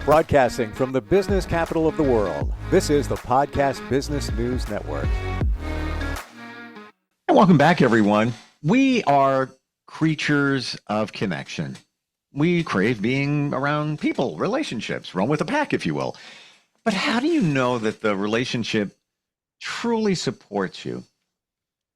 Broadcasting from the business capital of the world, this is the Podcast Business News Network. And welcome back, everyone. We are creatures of connection. We crave being around people, relationships, run with a pack, if you will. But how do you know that the relationship truly supports you?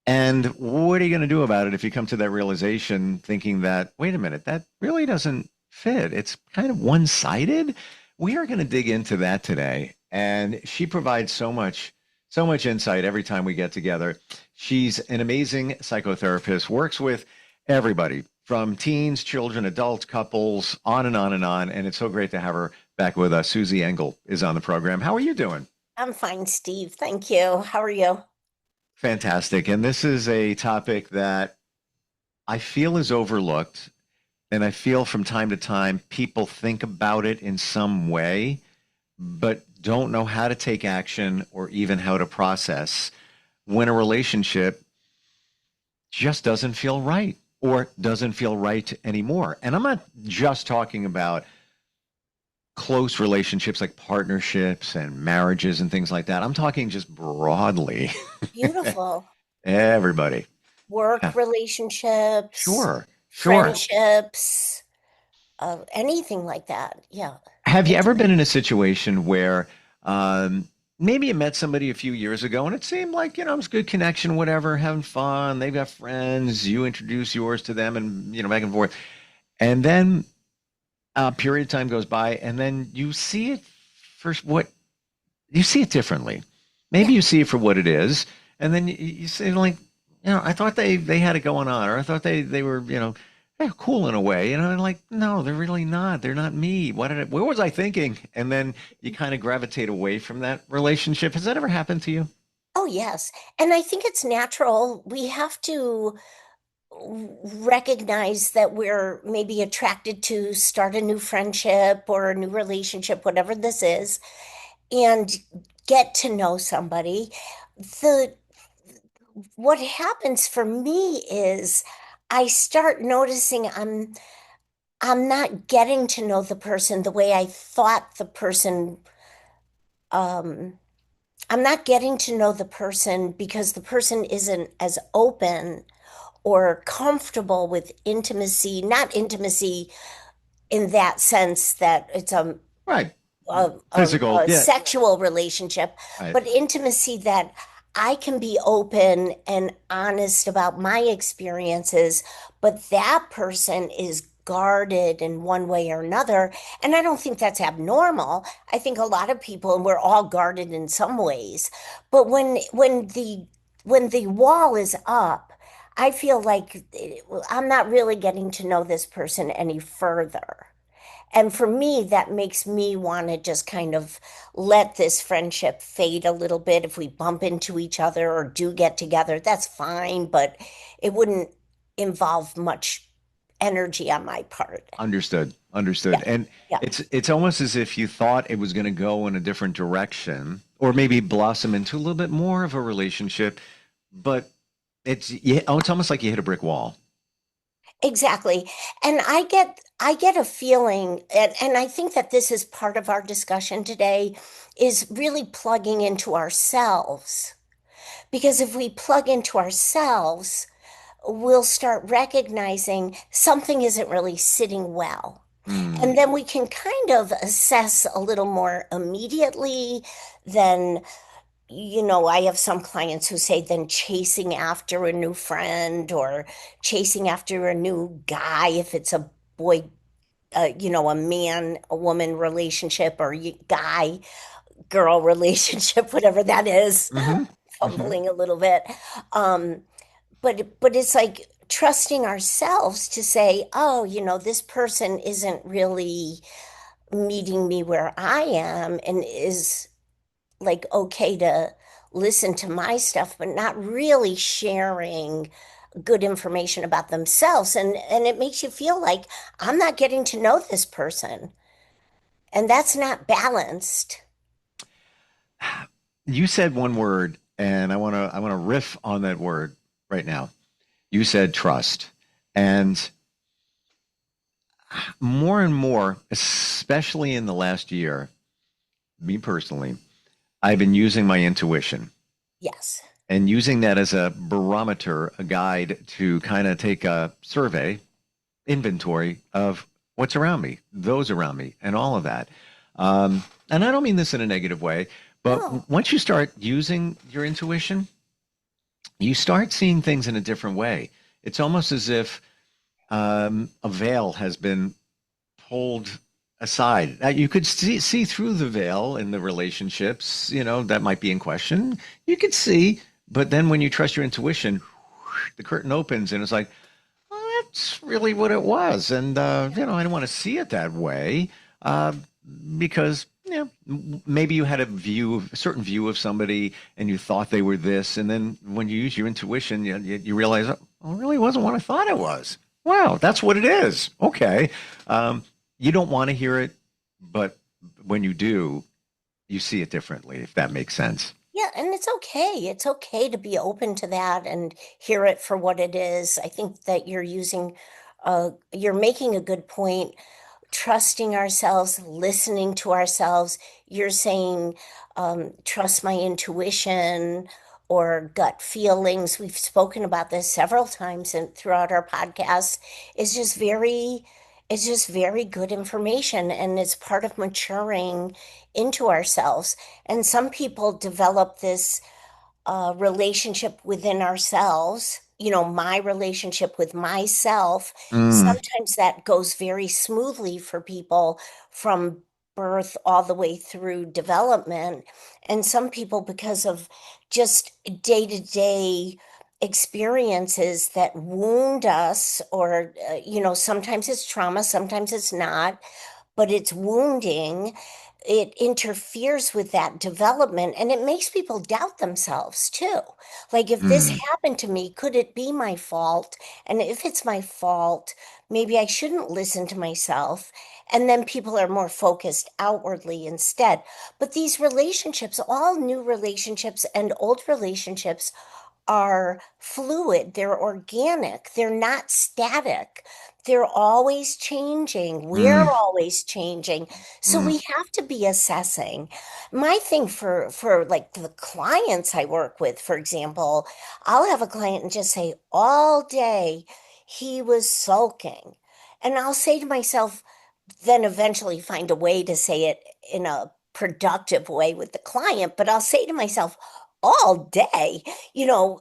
And what are you going to do about it if you come to that realization thinking that, wait a minute, that really doesn't fit? It's kind of one-sided. We are going to dig into that today. And she provides so much insight every time we get together. She's an amazing psychotherapist, works with everybody from teens, children, adults, couples, on and on and on. And it's so great to have her back with us. Susie Engel is on the program. How are you doing? I'm fine, Steve. Thank you. How are you? Fantastic. And this is a topic that I feel is overlooked. And I feel from time to time people think about it in some way, but don't know how to take action or even how to process when a relationship just doesn't feel right or doesn't feel right anymore. And I'm not just talking about close relationships like partnerships and marriages and things like that. I'm talking just broadly. Beautiful. Everybody. Work relationships. Sure. Friendships. Anything like that. Yeah. Have you ever been in a situation where maybe you met somebody a few years ago and it seemed like, it was a good connection, whatever, having fun. They've got friends. You introduce yours to them and, back and forth. And then a period of time goes by and then you see it for what you see it differently. Maybe you see it for what it is. And then you say like, I thought they had it going on, or I thought they were, they're cool in a way, and like, no, they're really not. They're not me. What was I thinking? And then you kind of gravitate away from that relationship. Has that ever happened to you? Oh, yes. And I think it's natural. We have to recognize that we're maybe attracted to start a new friendship or a new relationship, whatever this is, and get to know somebody. What happens for me is I start noticing I'm not getting to know the person the way I thought the person. I'm not getting to know the person because the person isn't as open or comfortable with intimacy, not intimacy in that sense that it's right. Physical, a sexual relationship, right. But intimacy that I can be open and honest about my experiences, but that person is guarded in one way or another. And I don't think that's abnormal. I think a lot of people, and we're all guarded in some ways, but when the wall is up, I feel like I'm not really getting to know this person any further. And for me, that makes me want to just kind of let this friendship fade a little bit. If we bump into each other or do get together, that's fine, but it wouldn't involve much energy on my part. Understood. Yeah. And Yeah. it's almost as if you thought it was going to go in a different direction or maybe blossom into a little bit more of a relationship, but it's almost like you hit a brick wall. Exactly. And I get a feeling, and I think that this is part of our discussion today, is really plugging into ourselves. Because if we plug into ourselves, we'll start recognizing something isn't really sitting well. And then we can kind of assess a little more immediately than, I have some clients who say then chasing after a new friend or chasing after a new guy, if it's a boy, a man, a woman relationship or guy, girl relationship, whatever that is, fumbling a little bit. But it's like trusting ourselves to say, oh, this person isn't really meeting me where I am and is like okay to listen to my stuff, but not really sharing good information about themselves. And it makes you feel like I'm not getting to know this person. And that's not balanced. You said one word, and I want to riff on that word right now. You said trust. And more and more, especially in the last year, me personally, I've been using my intuition Yes. and using that as a barometer, a guide to kind of take a survey, inventory of what's around me, those around me, and all of that. And I don't mean this in a negative way, No. but once you start using your intuition, you start seeing things in a different way. It's almost as if a veil has been pulled aside. You could see through the veil in the relationships, that might be in question. You could see, but then when you trust your intuition, the curtain opens and it's like, oh, that's really what it was. And, I don't want to see it that way because, maybe you had a certain view of somebody and you thought they were this. And then when you use your intuition, you realize, oh, it really wasn't what I thought it was. Wow, that's what it is. Okay. You don't want to hear it, but when you do, you see it differently, if that makes sense. Yeah, and it's okay. It's okay to be open to that and hear it for what it is. I think that you're making a good point. Trusting ourselves, listening to ourselves. You're saying, trust my intuition or gut feelings. We've spoken about this several times and throughout our podcast. It's just very, it's just very good information, and it's part of maturing into ourselves. And some people develop this relationship within ourselves, my relationship with myself. Mm, Sometimes that goes very smoothly for people from birth all the way through development. And some people, because of just day to day experiences that wound us, or, sometimes it's trauma, sometimes it's not, but it's wounding. It interferes with that development and it makes people doubt themselves too. Like, if this mm, happened to me, could it be my fault? And if it's my fault, maybe I shouldn't listen to myself. And then people are more focused outwardly instead. But these relationships, all new relationships and old relationships, are fluid, they're organic, they're not static. They're always changing. We're mm, always changing. So mm. we have to be assessing. My thing for like the clients I work with, for example, I'll have a client and just say all day he was sulking. And I'll say to myself, then eventually find a way to say it in a productive way with the client, but I'll say to myself all day, you know,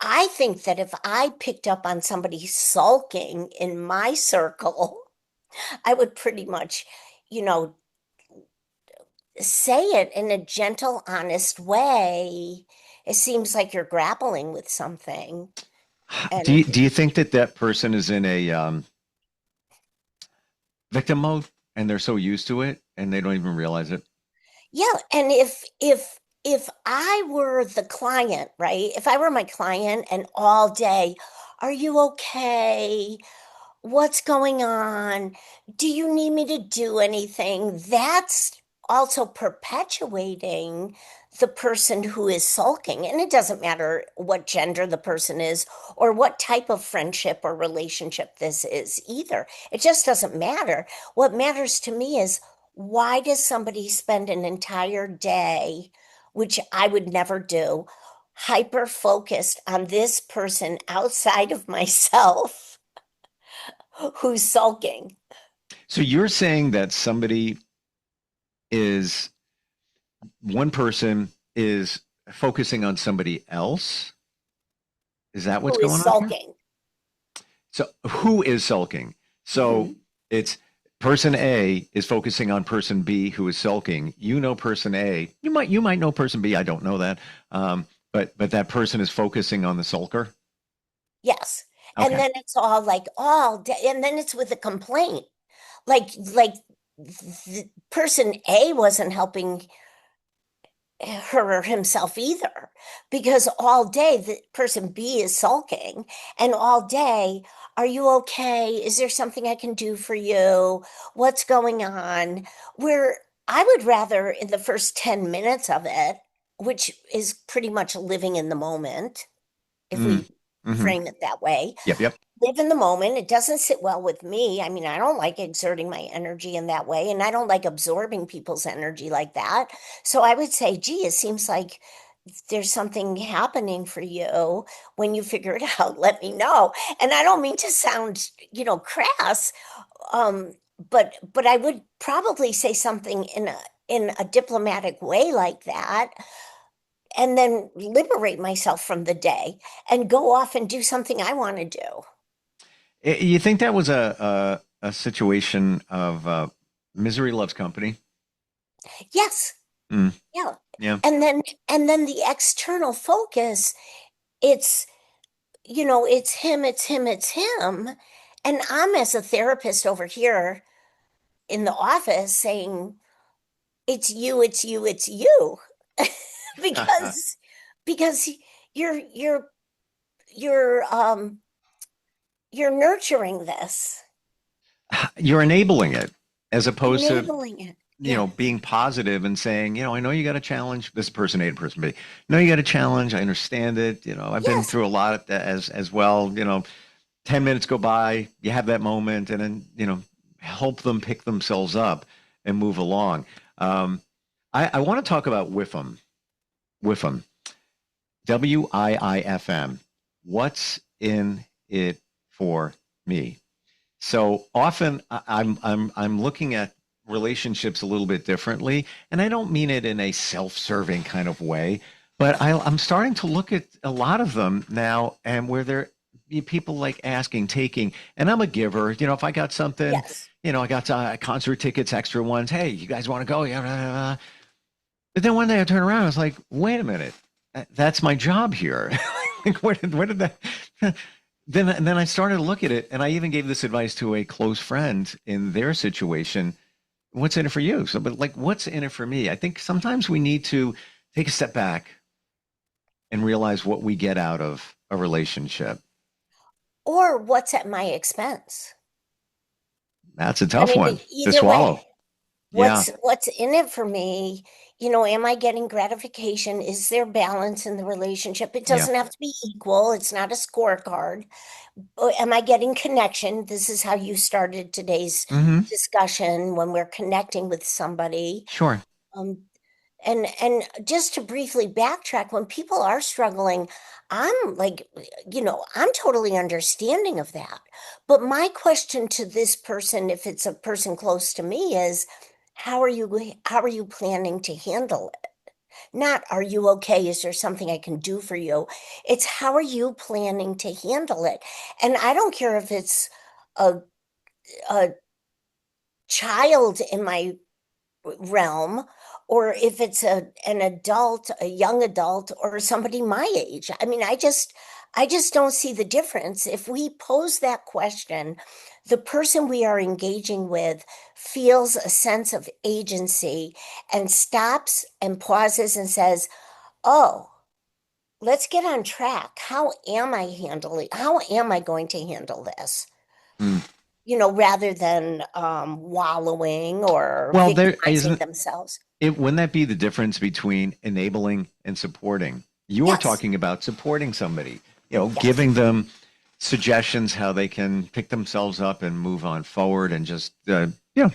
I think that if I picked up on somebody sulking in my circle, I would pretty much, you know, say it in a gentle, honest way. It seems like you're grappling with something. Do And you think that that person is in a victim mode and they're so used to it and they don't even realize it? yeah, and if I were the client, right? If I were my client and all day, are you okay? What's going on? Do you need me to do anything? That's also perpetuating the person who is sulking. And it doesn't matter what gender the person is or what type of friendship or relationship this is either. It just doesn't matter. What matters to me is, why does somebody spend an entire day, which I would never do, hyper focused on this person outside of myself who's sulking? So you're saying that is one person is focusing on somebody else? Is that what's Who going is on here? sulking? So who is sulking? So Mhm. it's person A is focusing on person B who is sulking. You know person A. You might know person B. I don't know that. But that person is focusing on the sulker. Yes. And Okay. then it's all like all day, and then it's with a complaint. Like the person A wasn't helping her or himself either, because all day the person B is sulking, and all day, are you okay? Is there something I can do for you? What's going on? Where I would rather, in the first 10 minutes of it, which is pretty much living in the moment, if Mm, we Hmm. frame it that way. Yep. Yep. Live in the moment. It doesn't sit well with me. I mean, I don't like exerting my energy in that way, and I don't like absorbing people's energy like that. So I would say, gee, it seems like there's something happening for you. When you figure it out, let me know. And I don't mean to sound, crass, um, but I would probably say something in a diplomatic way like that, and then liberate myself from the day and go off and do something I want to do. You think that was a situation of misery loves company? Yes. Mm, Yeah. yeah. And then the external focus, it's, it's him, it's him, it's him. And I'm, as a therapist over here in the office, saying, it's you, it's you, it's you. because because you're you're um you're nurturing this, You're enabling it as opposed to, enabling it. Yeah. being positive and saying, I know you got a challenge. This person A to person B. No, you got a challenge. I understand it. I've been Yes. through a lot of that as well. 10 minutes go by, you have that moment, and then, help them pick themselves up and move along. I want to talk about WIFM, WIIFM. What's in it for me? So often I'm looking at relationships a little bit differently, and I don't mean it in a self-serving kind of way, but I'm starting to look at a lot of them now, and where they're people like asking, taking, and I'm a giver. If I got something, Yes. I got concert tickets, extra ones. Hey, you guys want to go? Yeah. Blah, blah, blah. But then one day I turn around, I was like, wait a minute, that's my job here. Like, where did that? Then I started to look at it, and I even gave this advice to a close friend in their situation. What's in it for you? So, but like, what's in it for me? I think sometimes we need to take a step back and realize what we get out of a relationship. Or what's at my expense? That's a I tough mean, one to either swallow. way. Yeah, What's in it for me? Am I getting gratification? Is there balance in the relationship? It yeah. doesn't have to be equal. It's not a scorecard. Am I getting connection? This is how you started today's Hmm. discussion, when we're connecting with somebody. Sure. Um, and just to briefly backtrack, when people are struggling, I'm like, I'm totally understanding of that. But my question to this person, if it's a person close to me, is how are you planning to handle it? Not, are you okay? Is there something I can do for you? It's, how are you planning to handle it? And I don't care if it's a a child in my realm, or if it's an adult, a young adult, or somebody my age. I mean, I just don't see the difference. If we pose that question, the person we are engaging with feels a sense of agency and stops and pauses and says, oh, let's get on track. How am I going to handle this? Mm. Rather than wallowing or Well, there victimizing isn't themselves. it. Wouldn't that be the difference between enabling and supporting? You're Yes, talking about supporting somebody, yes, giving them suggestions how they can pick themselves up and move on forward and just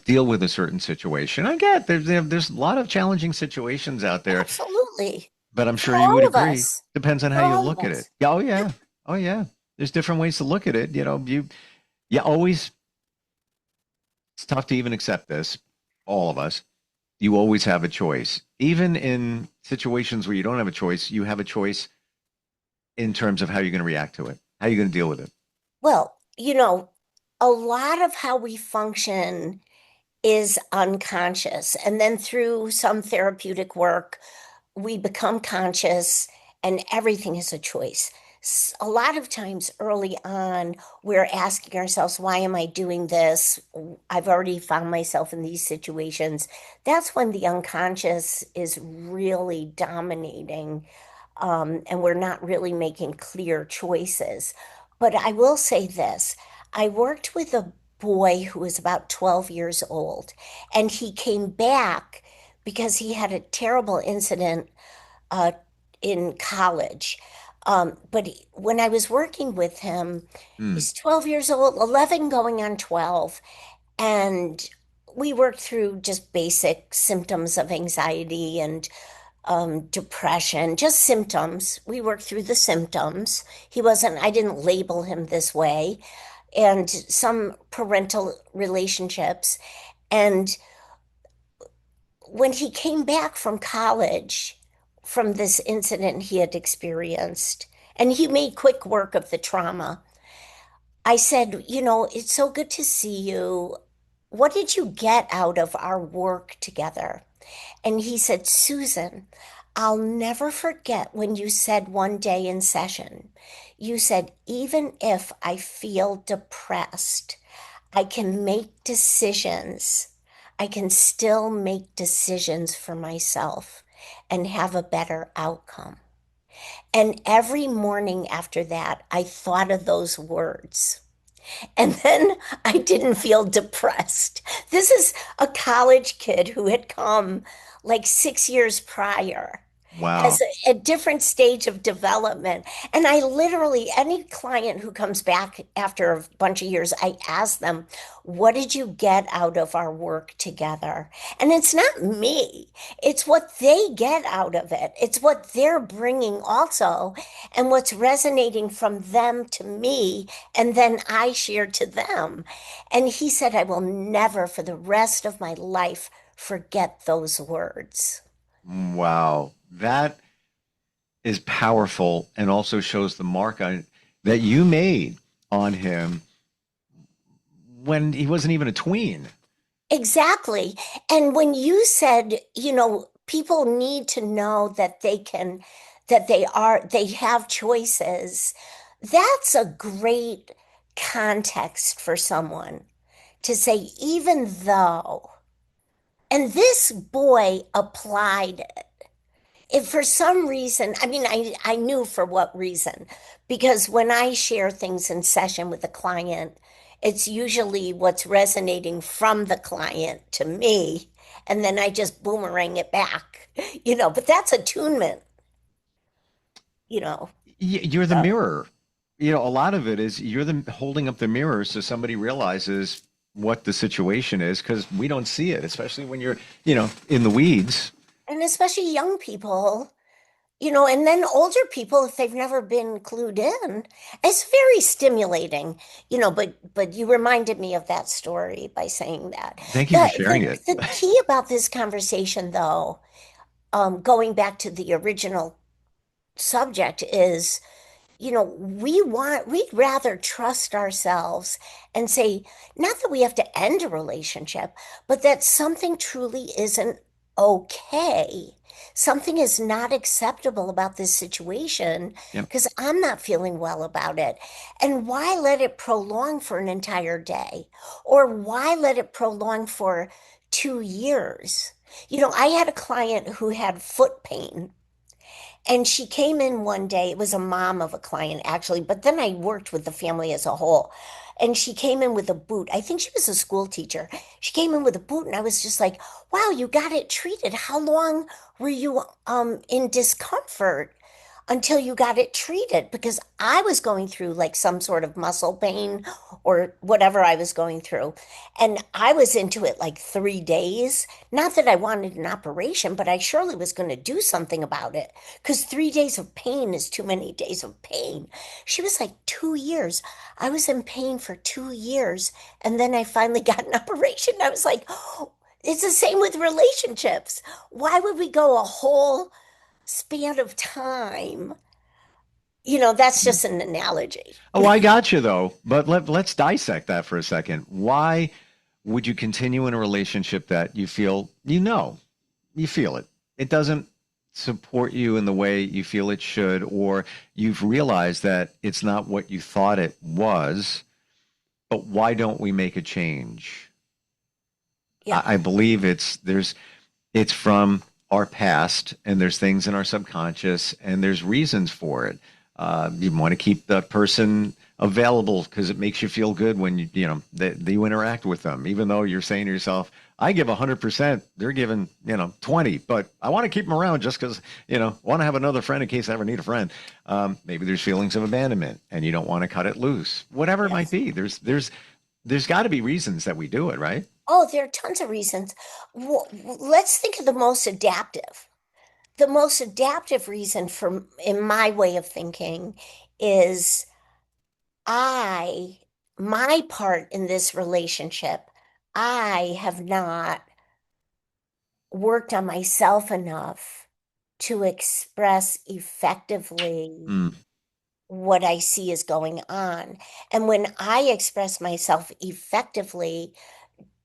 deal with a certain situation. I get there's a lot of challenging situations out there, absolutely. but I'm For sure you would all of agree. us. Depends on how For you all of look at it. us. Yeah, oh Yeah. yeah. Oh yeah. There's different ways to look at it. You always, it's tough to even accept this, all of us. You always have a choice. Even in situations where you don't have a choice, you have a choice in terms of how you're going to react to it, how you're going to deal with it. Well, a lot of how we function is unconscious. And then through some therapeutic work, we become conscious, and everything is a choice. A lot of times early on, we're asking ourselves, why am I doing this? I've already found myself in these situations. That's when the unconscious is really dominating, and we're not really making clear choices. But I will say this, I worked with a boy who was about 12 years old, and he came back because he had a terrible incident uh, in college. But when I was working with him, Hmm. he's 12 years old, 11 going on 12. And we worked through just basic symptoms of anxiety and depression, just symptoms. We worked through the symptoms. I didn't label him this way, and some parental relationships. And when he came back from college from this incident he had experienced, and he made quick work of the trauma, I said, it's so good to see you. What did you get out of our work together? And he said, Susan, I'll never forget when you said one day in session, you said, even if I feel depressed, I can make decisions. I can still make decisions for myself and have a better outcome. And every morning after that, I thought of those words. And then I didn't feel depressed. This is a college kid who had come like 6 years prior Wow. as a different stage of development. And I literally, any client who comes back after a bunch of years, I ask them, what did you get out of our work together? And it's not me, it's what they get out of it. It's what they're bringing also, and what's resonating from them to me. And then I share to them. And he said, I will never for the rest of my life forget those words. Wow. That is powerful and also shows the mark that you made on him when he wasn't even a tween. Exactly. And when you said, people need to know that they have choices, that's a great context for someone to say, even though, and this boy applied it. If for some reason, I mean, I knew for what reason, because when I share things in session with a client, it's usually what's resonating from the client to me, and then I just boomerang it back, but that's attunement, you know. You're the So, mirror. A lot of it is you're the holding up the mirror so somebody realizes what the situation is because we don't see it, especially when you're, in the weeds. and especially young people, and then older people, if they've never been clued in, it's very stimulating, but you reminded me of that story by saying that. Thank you for The sharing it. the key about this conversation, though, going back to the original subject, is, we'd rather trust ourselves and say, not that we have to end a relationship, but that something truly isn't okay. Something is not acceptable about this situation Yep. because I'm not feeling well about it. And why let it prolong for an entire day? Or why let it prolong for 2 years? I had a client who had foot pain, and she came in one day. It was a mom of a client, actually, but then I worked with the family as a whole. And she came in with a boot. I think she was a school teacher. She came in with a boot, and I was just like, wow, you got it treated. How long were you in discomfort until you got it treated? Because I was going through like some sort of muscle pain or whatever I was going through. And I was into it like 3 days. Not that I wanted an operation, but I surely was going to do something about it because 3 days of pain is too many days of pain. She was like, 2 years. I was in pain for 2 years. And then I finally got an operation. I was like, oh, it's the same with relationships. Why would we go a whole span of time? That's just an analogy. Oh, I got you though. But let's dissect that for a second. Why would you continue in a relationship that you feel, you feel it? It doesn't support you in the way you feel it should, or you've realized that it's not what you thought it was, but why don't we make a change? Yeah. I believe it's from our past, and there's things in our subconscious, and there's reasons for it. You want to keep the person available because it makes you feel good when that you interact with them, even though you're saying to yourself, I give 100%, they're giving 20, but I want to keep them around just because want to have another friend in case I ever need a friend. Maybe there's feelings of abandonment and you don't want to cut it loose, whatever it might Yes. be. There's got to be reasons that we do it, right? Oh, there are tons of reasons. Let's think of the most adaptive. The most adaptive reason for, in my way of thinking, is I, my part in this relationship, I have not worked on myself enough to express effectively Mm, what I see is going on. And when I express myself effectively,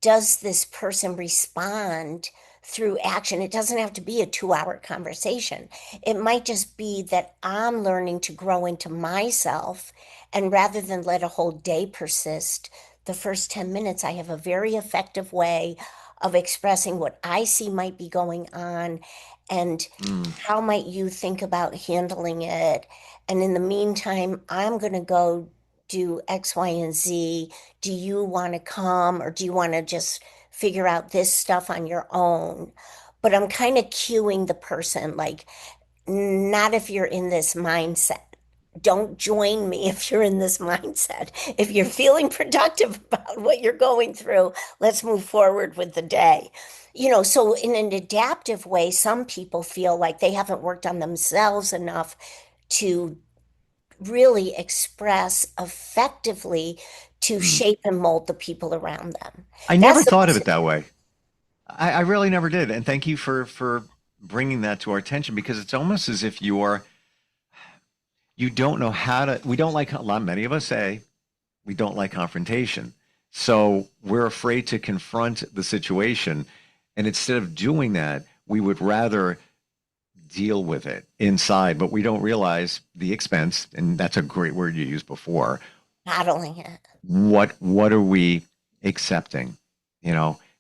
does this person respond through action? It doesn't have to be a 2 hour conversation. It might just be that I'm learning to grow into myself. And rather than let a whole day persist, the first 10 minutes, I have a very effective way of expressing what I see might be going on and mm, how might you think about handling it. And in the meantime, I'm going to go do X, Y, and Z. Do you want to come or do you want to just figure out this stuff on your own? But I'm kind of cueing the person, like, not if you're in this mindset. Don't join me if you're in this mindset. If you're feeling productive about what you're going through, let's move forward with the day. So in an adaptive way, some people feel like they haven't worked on themselves enough to really express effectively to mm. shape and mold the people around them. I never That's the thought of most, it that way. I really never did. And thank you for bringing that to our attention because it's almost as if you don't know how to, we don't like, a lot, many of us say we don't like confrontation. So we're afraid to confront the situation. And instead of doing that, we would rather deal with it inside, but we don't realize the expense. And that's a great word you used before. modeling it. What are we accepting?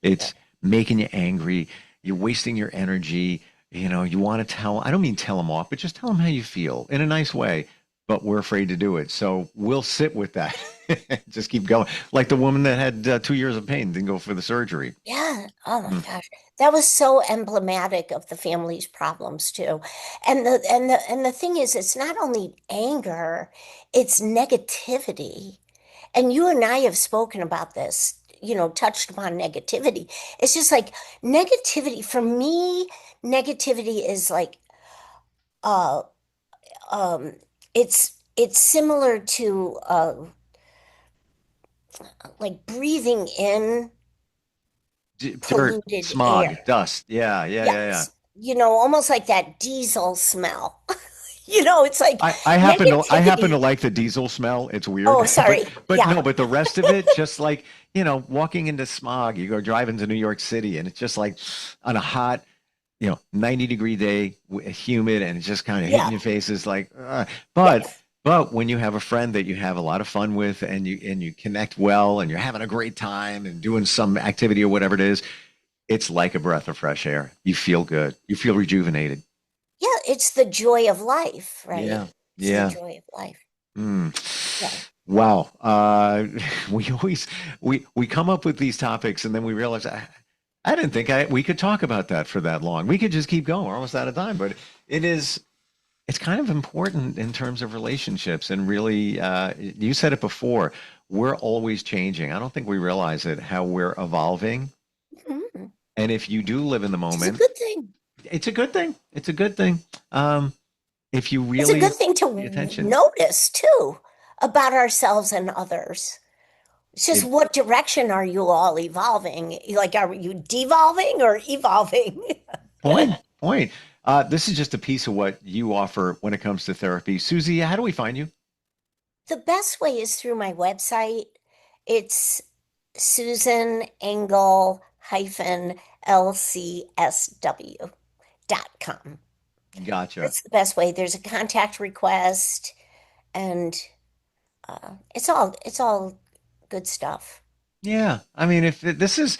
It's making you angry. You're wasting your energy. You want to I don't mean tell them off, but just tell them how you feel in a nice way. But we're afraid to do it. So we'll sit with that. Just keep going. Like the woman that had 2 years of pain, didn't go for the surgery. Yeah. Oh my Mm. gosh. That was so emblematic of the family's problems too. And the thing is, it's not only anger, it's negativity. And you and I have spoken about this, touched upon negativity. It's just like negativity for me, negativity is like uh um it's similar to like breathing in Dirt, polluted smog, air. dust. Yeah, yeah, yeah, yeah. Yes. Almost like that diesel smell. It's like I happen to negativity. like the diesel smell. It's weird, Oh, sorry. but Yeah. no, but the rest of it, just like walking into smog. You go driving to New York City, and it's just like on a hot, 90-degree day, humid, and it's just kind of hitting Yeah. your faces like. But Yes. but when you have a friend that you have a lot of fun with, and you connect well, and you're having a great time and doing some activity or whatever it is, it's like a breath of fresh air. You feel good. You feel rejuvenated. Yeah, it's the joy of life, right? Yeah. It's the Yeah. joy of life. Mm. Yeah. Wow. We always we come up with these topics and then we realize I didn't think we could talk about that for that long. We could just keep going. We're almost out of time, but it's kind of important in terms of relationships and really you said it before. We're always changing. I don't think we realize it how we're evolving. Mhm. And if you do live in the Which is a moment, good thing. it's a good thing. It's a good thing. If you It's a really good thing to pay attention. notice too about ourselves and others. It's just It what direction are you all evolving? Like, are you devolving or evolving? point. This is just a piece of what you offer when it comes to therapy. Susie, how do we find you? The best way is through my website. It's Susan Engel LCSW.com. Gotcha. That's the best way. There's a contact request and it's all good stuff. Yeah. I mean, if this is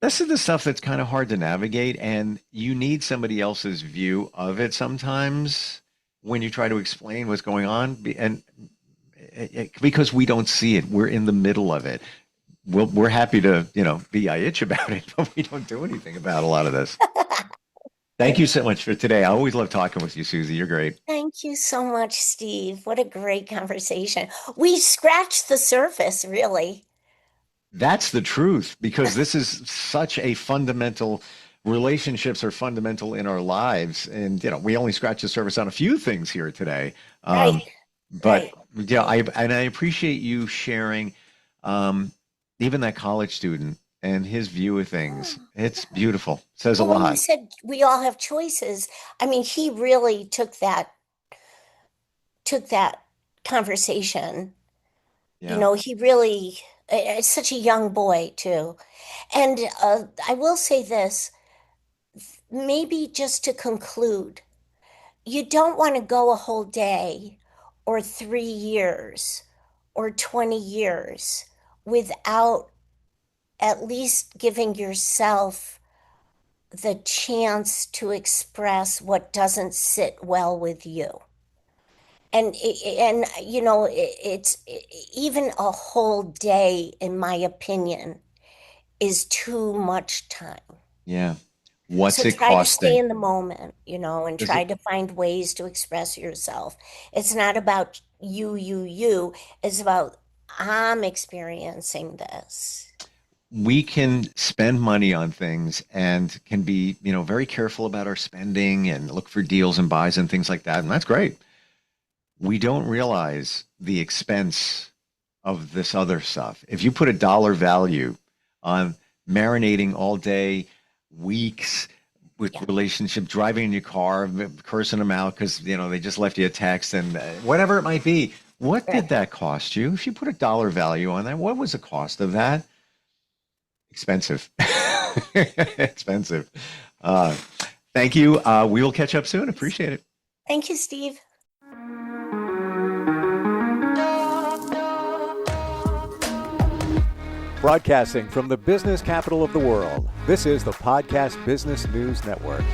the stuff that's kind of hard to navigate, and you need somebody else's view of it sometimes when you try to explain what's going on. And because we don't see it. We're in the middle of it. We're happy to, be itch about it, but we don't do anything about a lot of this. Thank you so much for today. I always love talking with you, Susie. You're great. Thank you so much, Steve. What a great conversation. We scratched the surface, really. That's the truth, because this is such a fundamental, relationships are fundamental in our lives. And, we only scratched the surface on a few things here today. Right. But Right. yeah, I appreciate you sharing, even that college student and his view of things. It's beautiful. Says a Well, when you lot. said we all have choices, I mean, he really took that conversation. Yeah. He really is such a young boy too. And I will say this, maybe just to conclude, you don't want to go a whole day or 3 years or 20 years without at least giving yourself the chance to express what doesn't sit well with you. It's even a whole day, in my opinion, is too much time. Yeah. What's So it try to stay costing? in the moment, and Is try it, to find ways to express yourself. It's not about you. It's about I'm experiencing this. we can spend money on things and can be, very careful about our spending and look for deals and buys and things like that. And that's great. We don't realize the expense of this other stuff. If you put a dollar value on marinating all day, weeks with Yeah. relationship, driving in your car, cursing them out because they just left you a text and whatever it might be. What did Right. that cost you? If you put a dollar value on that, what was the cost of that? Expensive. Expensive. Uh, Thank you. We will catch up soon. Appreciate it. Thank you, Steve. Broadcasting from the business capital of the world, this is the Podcast Business News Network.